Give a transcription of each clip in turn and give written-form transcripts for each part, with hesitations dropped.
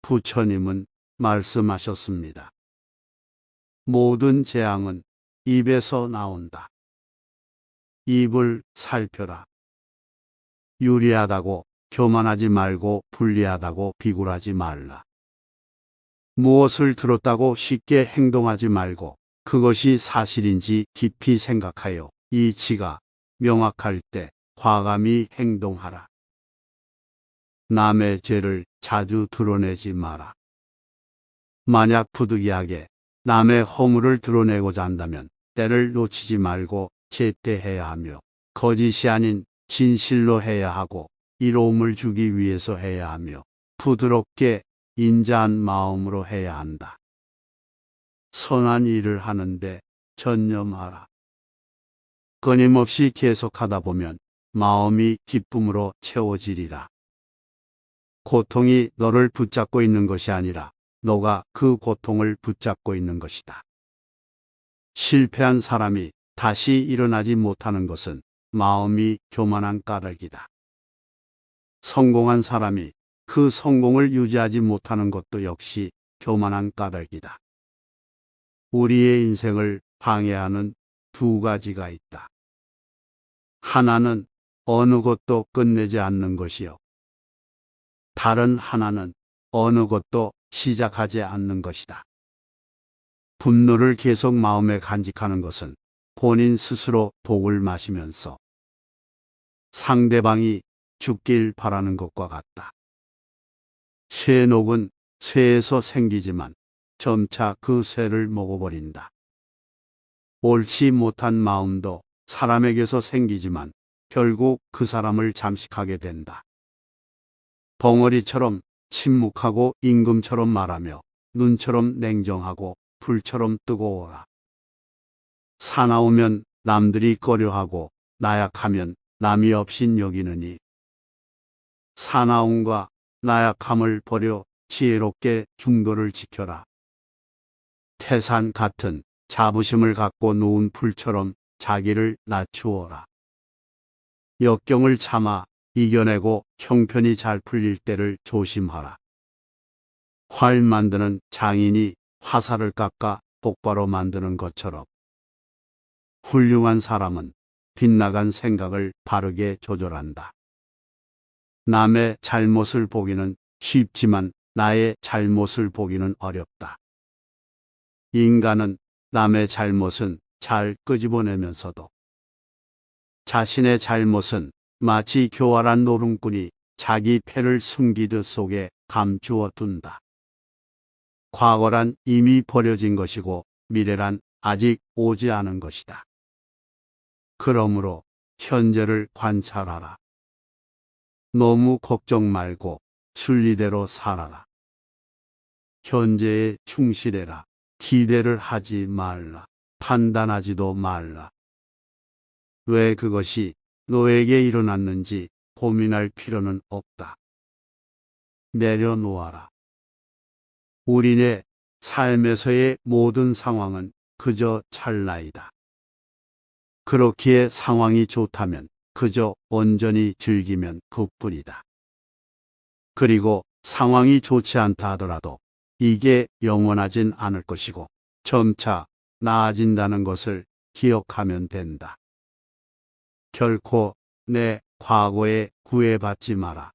부처님은 말씀하셨습니다. 모든 재앙은 입에서 나온다. 입을 살펴라. 유리하다고 교만하지 말고 불리하다고 비굴하지 말라. 무엇을 들었다고 쉽게 행동하지 말고 그것이 사실인지 깊이 생각하여 이치가 명확할 때 과감히 행동하라. 남의 죄를 자주 드러내지 마라. 만약 부득이하게 남의 허물을 드러내고자 한다면 때를 놓치지 말고 제때해야 하며 거짓이 아닌 진실로 해야 하고 이로움을 주기 위해서 해야 하며 부드럽게 인자한 마음으로 해야 한다. 선한 일을 하는데 전념하라. 끊임없이 계속하다 보면 마음이 기쁨으로 채워지리라. 고통이 너를 붙잡고 있는 것이 아니라 너가 그 고통을 붙잡고 있는 것이다. 실패한 사람이 다시 일어나지 못하는 것은 마음이 교만한 까닭이다. 성공한 사람이 그 성공을 유지하지 못하는 것도 역시 교만한 까닭이다. 우리의 인생을 방해하는 두 가지가 있다. 하나는 어느 것도 끝내지 않는 것이요. 다른 하나는 어느 것도 시작하지 않는 것이다. 분노를 계속 마음에 간직하는 것은 본인 스스로 독을 마시면서 상대방이 죽길 바라는 것과 같다. 쇠녹은 쇠에서 생기지만 점차 그 쇠를 먹어버린다. 옳지 못한 마음도 사람에게서 생기지만 결국 그 사람을 잠식하게 된다. 벙어리처럼 침묵하고 임금처럼 말하며 눈처럼 냉정하고 불처럼 뜨거워라. 사나우면 남들이 꺼려하고 나약하면 남이 없인 여기느니 사나움과 나약함을 버려 지혜롭게 중도를 지켜라. 태산 같은 자부심을 갖고 누운 풀처럼 자기를 낮추어라. 역경을 참아 이겨내고 형편이 잘 풀릴 때를 조심하라. 활 만드는 장인이 화살을 깎아 똑바로 만드는 것처럼 훌륭한 사람은 빗나간 생각을 바르게 조절한다. 남의 잘못을 보기는 쉽지만 나의 잘못을 보기는 어렵다. 인간은 남의 잘못은 잘 끄집어내면서도 자신의 잘못은 마치 교활한 노름꾼이 자기 패를 숨기듯 속에 감추어 둔다. 과거란 이미 버려진 것이고 미래란 아직 오지 않은 것이다. 그러므로 현재를 관찰하라. 너무 걱정 말고 순리대로 살아라. 현재에 충실해라. 기대를 하지 말라. 판단하지도 말라. 왜 그것이 너에게 일어났는지 고민할 필요는 없다. 내려놓아라. 우리네 삶에서의 모든 상황은 그저 찰나이다. 그렇기에 상황이 좋다면 그저 온전히 즐기면 그뿐이다. 그리고 상황이 좋지 않다 하더라도 이게 영원하진 않을 것이고 점차 나아진다는 것을 기억하면 된다. 결코 내 과거에 구애받지 마라.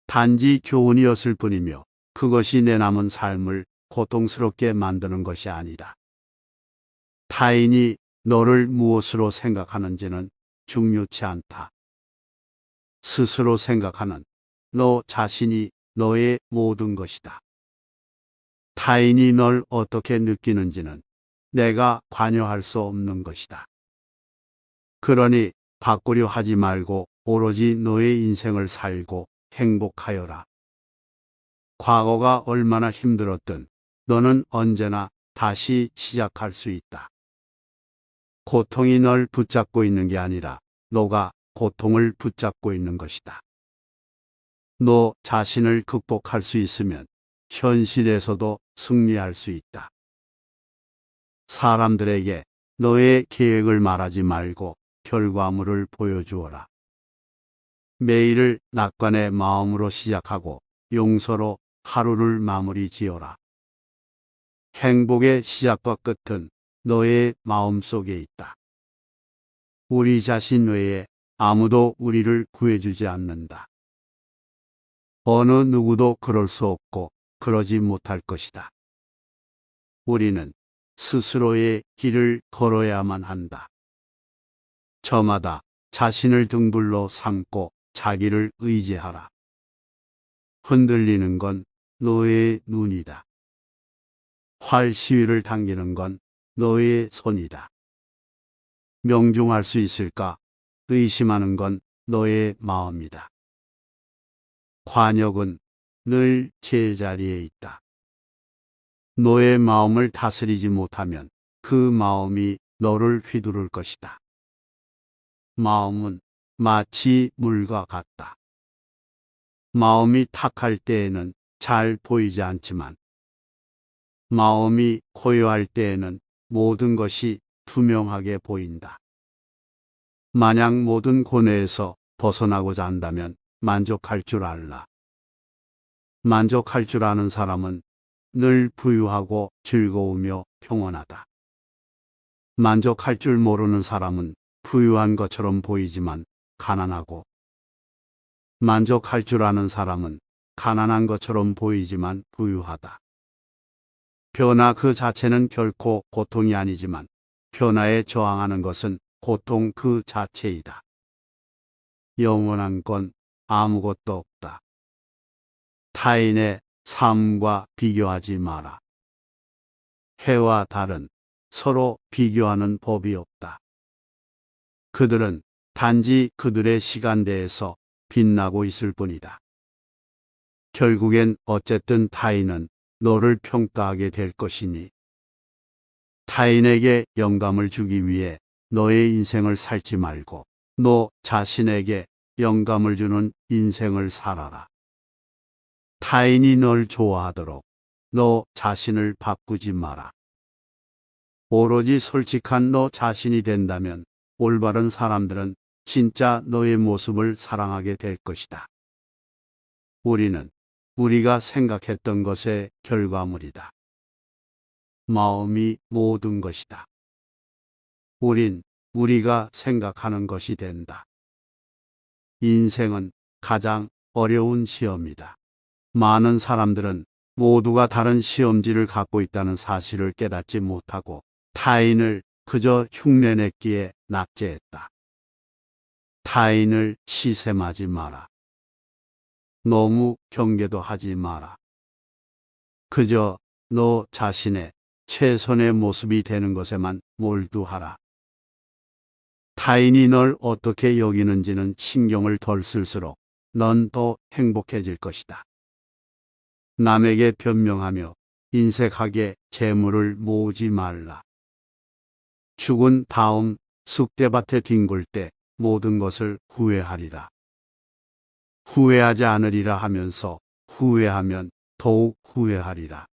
단지 교훈이었을 뿐이며 그것이 내 남은 삶을 고통스럽게 만드는 것이 아니다. 타인이 너를 무엇으로 생각하는지는 중요치 않다. 스스로 생각하는 너 자신이 너의 모든 것이다. 타인이 널 어떻게 느끼는지는 내가 관여할 수 없는 것이다. 그러니 바꾸려 하지 말고 오로지 너의 인생을 살고 행복하여라. 과거가 얼마나 힘들었든 너는 언제나 다시 시작할 수 있다. 고통이 널 붙잡고 있는 게 아니라 너가 고통을 붙잡고 있는 것이다. 너 자신을 극복할 수 있으면 현실에서도 승리할 수 있다. 사람들에게 너의 계획을 말하지 말고 결과물을 보여주어라. 매일을 낙관의 마음으로 시작하고 용서로 하루를 마무리 지어라. 행복의 시작과 끝은 너의 마음속에 있다. 우리 자신 외에 아무도 우리를 구해주지 않는다. 어느 누구도 그럴 수 없고 그러지 못할 것이다. 우리는 스스로의 길을 걸어야만 한다. 저마다 자신을 등불로 삼고 자기를 의지하라. 흔들리는 건 너의 눈이다. 활 시위를 당기는 건 너의 손이다. 명중할 수 있을까 의심하는 건 너의 마음이다. 관역은 늘 제자리에 있다. 너의 마음을 다스리지 못하면 그 마음이 너를 휘두를 것이다. 마음은 마치 물과 같다. 마음이 탁할 때에는 잘 보이지 않지만 마음이 고요할 때에는 모든 것이 투명하게 보인다. 만약 모든 고뇌에서 벗어나고자 한다면 만족할 줄 알라. 만족할 줄 아는 사람은 늘 부유하고 즐거우며 평온하다. 만족할 줄 모르는 사람은 부유한 것처럼 보이지만 가난하고, 만족할 줄 아는 사람은 가난한 것처럼 보이지만 부유하다. 변화 그 자체는 결코 고통이 아니지만 변화에 저항하는 것은 고통 그 자체이다. 영원한 건 아무것도 없다. 타인의 삶과 비교하지 마라. 해와 달은 서로 비교하는 법이 없다. 그들은 단지 그들의 시간대에서 빛나고 있을 뿐이다. 결국엔 어쨌든 타인은 너를 평가하게 될 것이니 타인에게 영감을 주기 위해 너의 인생을 살지 말고 너 자신에게 영감을 주는 인생을 살아라. 타인이 널 좋아하도록 너 자신을 바꾸지 마라. 오로지 솔직한 너 자신이 된다면 올바른 사람들은 진짜 너의 모습을 사랑하게 될 것이다. 우리는 우리가 생각했던 것의 결과물이다. 마음이 모든 것이다. 우린 우리가 생각하는 것이 된다. 인생은 가장 어려운 시험이다. 많은 사람들은 모두가 다른 시험지를 갖고 있다는 사실을 깨닫지 못하고 타인을 그저 흉내냈기에 낙제했다. 타인을 시샘하지 마라. 너무 경계도 하지 마라. 그저 너 자신의 최선의 모습이 되는 것에만 몰두하라. 타인이 널 어떻게 여기는지는 신경을 덜 쓸수록 넌 더 행복해질 것이다. 남에게 변명하며 인색하게 재물을 모으지 말라. 죽은 다음 쑥대밭에 뒹굴 때 모든 것을 후회하리라. 후회하지 않으리라 하면서 후회하면 더욱 후회하리라.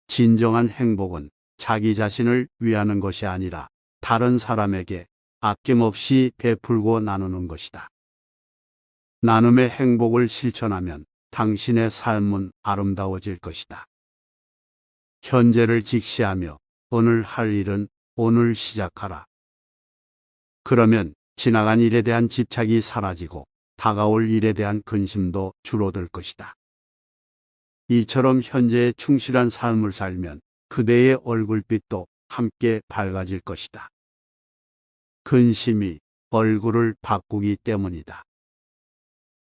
진정한 행복은 자기 자신을 위하는 것이 아니라 다른 사람에게 아낌없이 베풀고 나누는 것이다. 나눔의 행복을 실천하면 당신의 삶은 아름다워질 것이다. 현재를 직시하며 오늘 할 일은 오늘 시작하라. 그러면 지나간 일에 대한 집착이 사라지고 다가올 일에 대한 근심도 줄어들 것이다. 이처럼 현재에 충실한 삶을 살면 그대의 얼굴빛도 함께 밝아질 것이다. 근심이 얼굴을 바꾸기 때문이다.